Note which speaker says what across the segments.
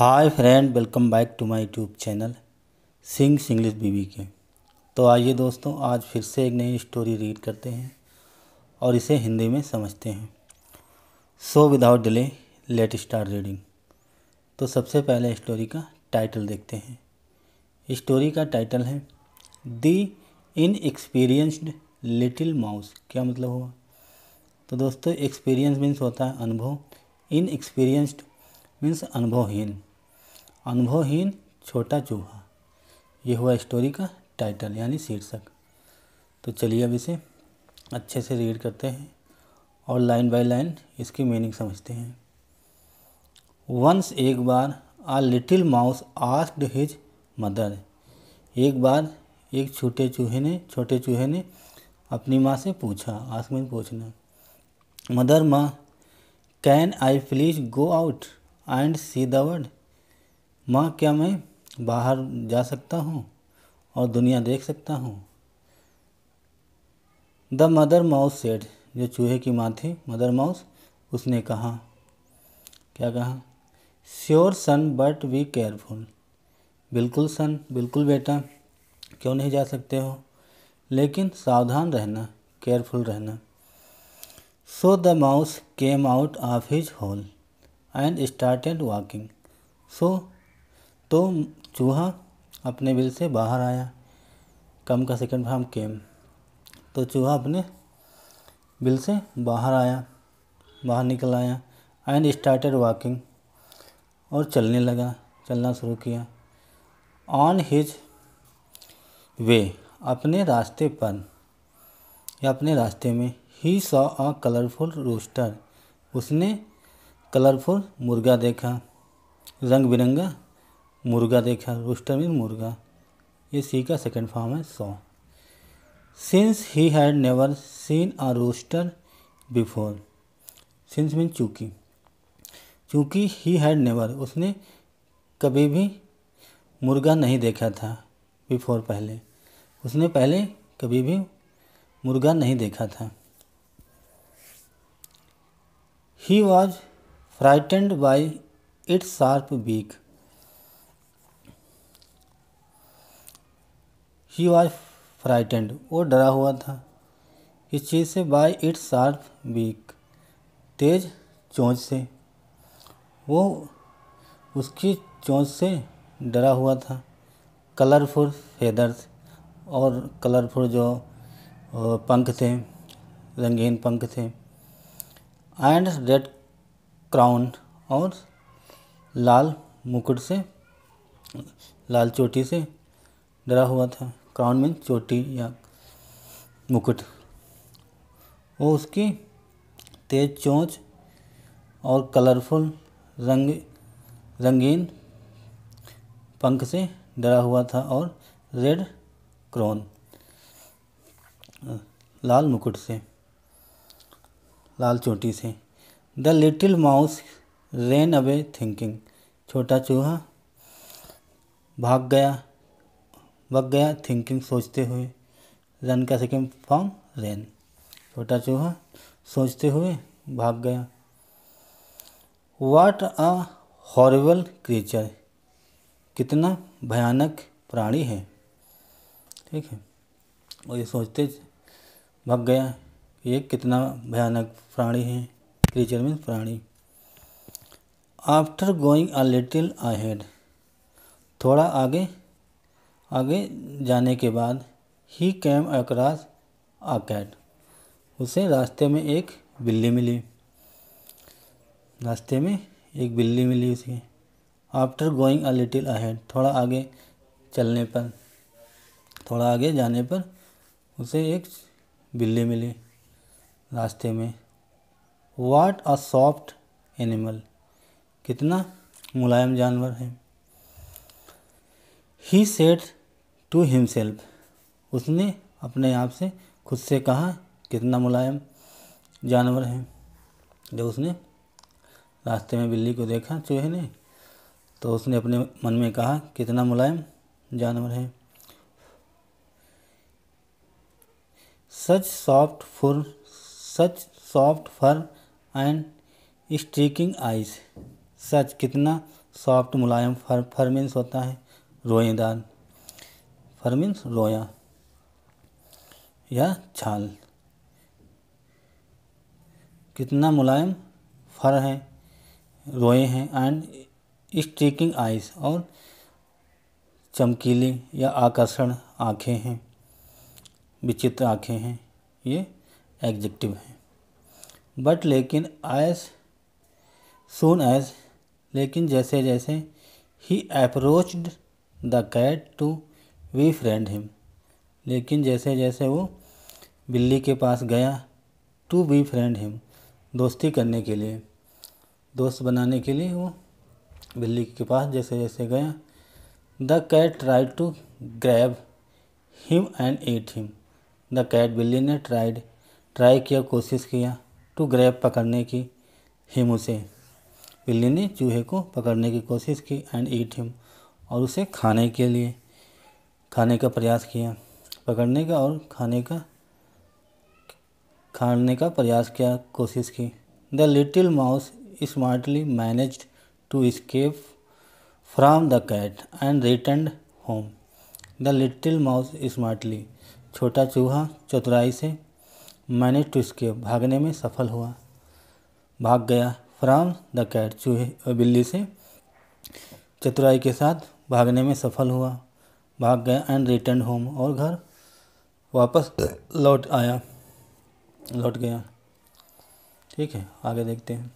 Speaker 1: Hi friend, welcome back to my YouTube channel sings English बीबी के। तो आइए दोस्तों, आज फिर से एक नई स्टोरी रीड करते हैं और इसे हिंदी में समझते हैं। So without delay let start reading. तो सबसे पहले स्टोरी का टाइटल देखते हैं। स्टोरी का टाइटल है दी इनएक्सपीरियंस्ड लिटिल माउस। क्या मतलब हुआ? तो दोस्तों, एक्सपीरियंस मीन्स होता है अनुभव, इनएक्सपीरियंस्ड मीन्स अनुभवहीन, अनुभवहीन छोटा चूहा। ये हुआ स्टोरी का टाइटल यानी शीर्षक। तो चलिए अब इसे अच्छे से रीड करते हैं और लाइन बाय लाइन इसकी मीनिंग समझते हैं। वंस एक बार a little mouse asked his mother. एक बार एक छोटे चूहे ने अपनी माँ से पूछा। आस्क मीन पूछना। मदर, माँ, can I please go out and see the world. माँ, क्या मैं बाहर जा सकता हूँ और दुनिया देख सकता हूँ? The mother mouse said. जो चूहे की माँ थी मदर माउस, उसने कहा। क्या कहा? Sure son but be careful. बिल्कुल सन, बिल्कुल बेटा, क्यों नहीं जा सकते हो, लेकिन सावधान रहना, केयरफुल रहना। So the mouse came out of his hole and started walking. तो चूहा अपने बिल से बाहर आया। कम का सेकंड फॉर्म केम। तो चूहा अपने बिल से बाहर निकल आया। एंड स्टार्टेड वॉकिंग, और चलना शुरू किया। ऑन हिज वे, अपने रास्ते पर या अपने रास्ते में, he saw a colourful rooster. उसने कलरफुल मुर्गा देखा, रंग बिरंगा मुर्गा देखा। रूस्टर मीन मुर्गा। ये सी का सेकंड फॉर्म है saw. Since he had never seen a rooster before. Since mean चूँकि ही हैड नेवर, उसने कभी भी मुर्गा नहीं देखा था। बिफोर पहले, उसने पहले कभी भी मुर्गा नहीं देखा था। He was frightened by its sharp beak. He was frightened, वो डरा हुआ था। इस चीज़ से? बाय इट्स शार्प बीक, तेज चोंच से। वो उसकी चोंच से डरा हुआ था। कलरफुल फेदर्स, और कलरफुल जो पंख थे, रंगीन पंख थे। एंड रेड क्राउन, और लाल मुकुट से, लाल चोटी से डरा हुआ था। क्राउन मीन चोटी या मुकुट। वो उसकी तेज चोंच और कलरफुल रंगीन पंख से डरा हुआ था, और रेड क्राउन, लाल मुकुट से, लाल चोटी से। The little mouse rain away thinking. छोटा चूहा भाग गया थिंकिंग, सोचते हुए। रन का सेकंड फॉर्म रेन। छोटा चूहा सोचते हुए भाग गया। What a horrible creature. कितना भयानक प्राणी है। ठीक है, और ये सोचते भाग गया कि ये कितना भयानक प्राणी है। क्रीचर मीन प्राणी। After going a little ahead, थोड़ा आगे जाने के बाद। ही केम अक्रॉस अ कैट, उसे रास्ते में एक बिल्ली मिली उसे। After going a little ahead, थोड़ा आगे जाने पर उसे एक बिल्ली मिली रास्ते में। व्हाट अ सॉफ्ट एनिमल, कितना मुलायम जानवर है। ही सेड टू हिमसेल्फ, उसने अपने आप से खुद से कहा, कितना मुलायम जानवर है। जब उसने रास्ते में बिल्ली को देखा चूहे ने, तो उसने अपने मन में कहा, कितना मुलायम जानवर है। Such soft fur and striking eyes. सच, कितना सॉफ्ट मुलायम, फर मीन्स होता है रोएदार, फर मीन्स रोया या छाल। कितना मुलायम, फर है, रोए हैं। एंड स्ट्रीकिंग आइज, और चमकीली या आकर्षण आँखें हैं, विचित्र आँखें हैं, ये एडजेक्टिव है। बट लेकिन, एज सून एज, लेकिन जैसे जैसे, he approached the cat to befriend him, लेकिन जैसे जैसे वो बिल्ली के पास गया, टू befriend हिम, दोस्ती करने के लिए, दोस्त बनाने के लिए वो बिल्ली के पास जैसे जैसे गया, the cat tried to grab him and eat him, the cat, बिल्ली ने ट्राई किया, कोशिश किया, टू ग्रैब, पकड़ने की, हिम, उसे, बिल्ली ने चूहे को पकड़ने की कोशिश की, एंड ईट हिम, और उसे खाने का प्रयास किया, पकड़ने का और खाने का प्रयास किया, कोशिश की। The little mouse smartly managed to escape from the cat and returned home. The little mouse smartly, छोटा चूहा चतुराई से, मैनेज टू एस्केप, भागने में सफल हुआ, भाग गया, फ्रॉम द कैट, चूहे बिल्ली से चतुराई के साथ भागने में सफल हुआ, भाग गया, एंड रिटर्न होम, और घर वापस लौट गया। ठीक है, आगे देखते हैं।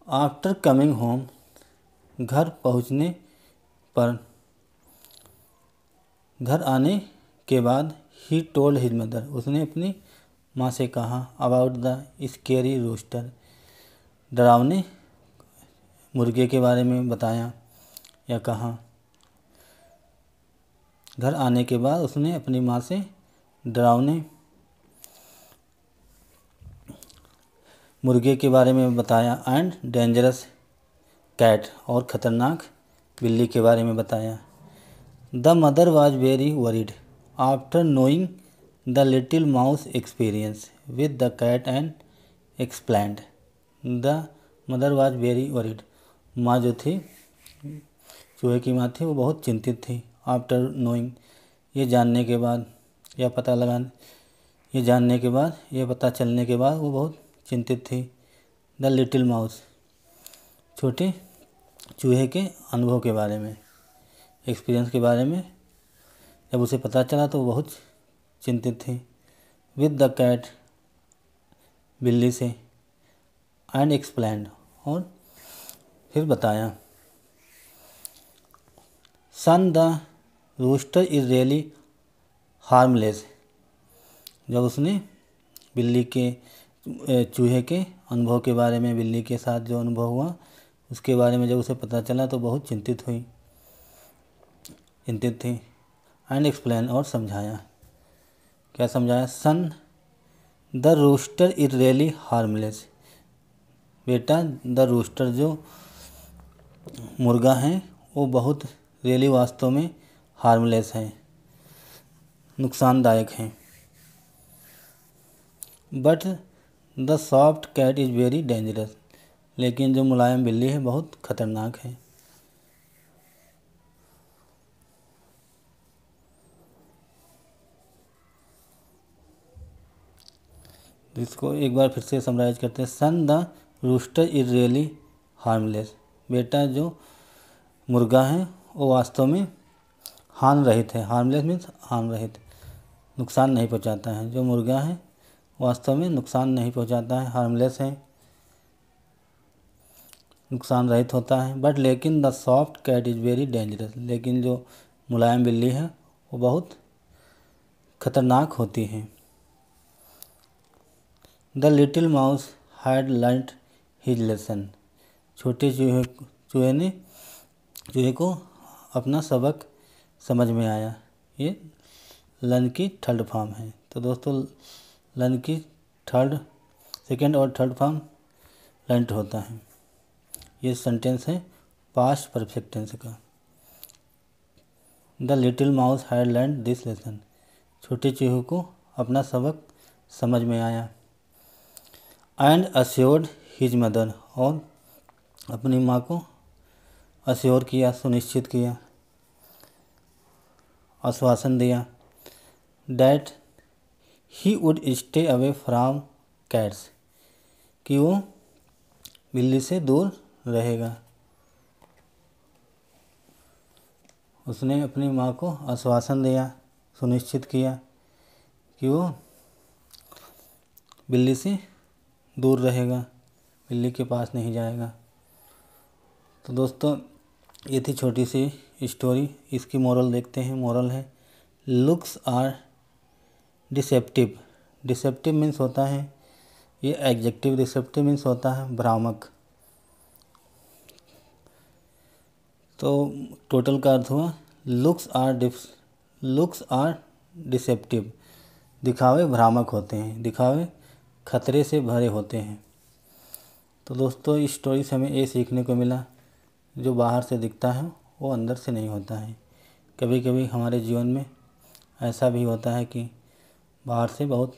Speaker 1: आफ्टर कमिंग होम, घर आने के बाद, ही टोल्ड हिज मदर, उसने अपनी माँ से कहा, अबाउट द स्केरी रूस्टर, डरावने मुर्गे के बारे में बताया या कहा। घर आने के बाद उसने अपनी माँ से डरावने मुर्गे के बारे में बताया, एंड डेंजरस कैट, और ख़तरनाक बिल्ली के बारे में बताया। The mother was very worried after knowing the little mouse experience with the cat and explained. The mother was very worried, माँ जो थी, चूहे की माँ थी, वो बहुत चिंतित थी। आफ्टर नोइंग, ये जानने के बाद या पता लगाने, ये जानने के बाद, ये पता चलने के बाद वो बहुत चिंतित थी। द लिटिल माउस, छोटे चूहे के अनुभव के बारे में, एक्सपीरियंस के बारे में जब उसे पता चला तो वो बहुत चिंतित थी। विद द कैट, बिल्ली से, एंड एक्सप्लेंड, और फिर बताया। Son the rooster is really harmless, जब उसने बिल्ली के चूहे के अनुभव के बारे में, बिल्ली के साथ जो अनुभव हुआ उसके बारे में जब उसे पता चला तो बहुत चिंतित थी। एंड एक्सप्लेन, और समझाया। क्या समझाया? Son the rooster is really harmless, बेटा द रूस्टर जो मुर्गा है वो बहुत रियली, वास्तव में, हार्मलेस है, नुकसानदायक है। But the soft cat is very dangerous, लेकिन जो मुलायम बिल्ली है बहुत खतरनाक है। इसको एक बार फिर से समराइज करते हैं। Son the rooster is really harmless, बेटा जो मुर्गा है वो वास्तव में हार्म रहित है। हार्मलेस मीन्स हार्म रहित, नुकसान नहीं पहुंचाता है। जो मुर्गा है वास्तव में नुकसान नहीं पहुंचाता है, हार्मलेस है, नुकसान रहित होता है। बट लेकिन the soft cat is very dangerous, लेकिन जो मुलायम बिल्ली है वो बहुत खतरनाक होती है। The little mouse had learned his lesson, छोटे चूहे को अपना सबक समझ में आया। ये लर्न की थर्ड फॉर्म है। तो दोस्तों लर्न की सेकेंड और थर्ड फॉर्म लर्नड होता है। ये सेंटेंस है पास्ट परफेक्ट टेंस का। The little mouse had learned this lesson, छोटे चूहे को अपना सबक समझ में आया। एंड अश्योर्ड हिज मदर, और अपनी माँ को अश्योर किया, सुनिश्चित किया, आश्वासन दिया that he would stay away from cats, कि वो बिल्ली से दूर रहेगा। उसने अपनी माँ को आश्वासन दिया, सुनिश्चित किया कि वो बिल्ली से दूर रहेगा, बिल्ली के पास नहीं जाएगा। तो दोस्तों ये थी छोटी सी स्टोरी। इसकी मोरल देखते हैं। मोरल है looks are deceptive. Deceptive means होता है, ये एडजेक्टिव, डिसेप्टिव मीन्स होता है भ्रामक। तो टोटल का अर्थ हुआ लुक्स आर डिसेप्टिव। दिखावे भ्रामक होते हैं, दिखावे खतरे से भरे होते हैं। तो दोस्तों इस स्टोरी से हमें ये सीखने को मिला, जो बाहर से दिखता है वो अंदर से नहीं होता है। कभी कभी हमारे जीवन में ऐसा भी होता है कि बाहर से बहुत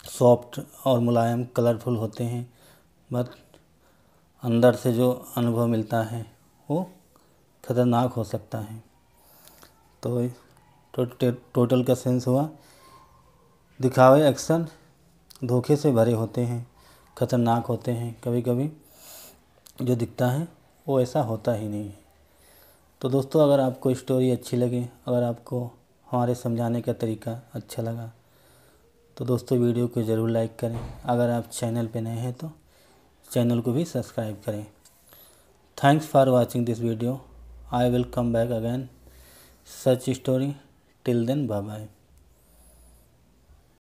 Speaker 1: सॉफ्ट और मुलायम, कलरफुल होते हैं, बट अंदर से जो अनुभव मिलता है वो खतरनाक हो सकता है। तो टोटल का सेंस हुआ दिखावे अक्सर धोखे से भरे होते हैं, खतरनाक होते हैं। कभी कभी जो दिखता है वो ऐसा होता ही नहीं है। तो दोस्तों अगर आपको स्टोरी अच्छी लगी, अगर आपको हमारे समझाने का तरीका अच्छा लगा, तो दोस्तों वीडियो को ज़रूर लाइक करें। अगर आप चैनल पे नए हैं तो चैनल को भी सब्सक्राइब करें। Thanks for watching this video. I will come back again such story. Till then bye bye.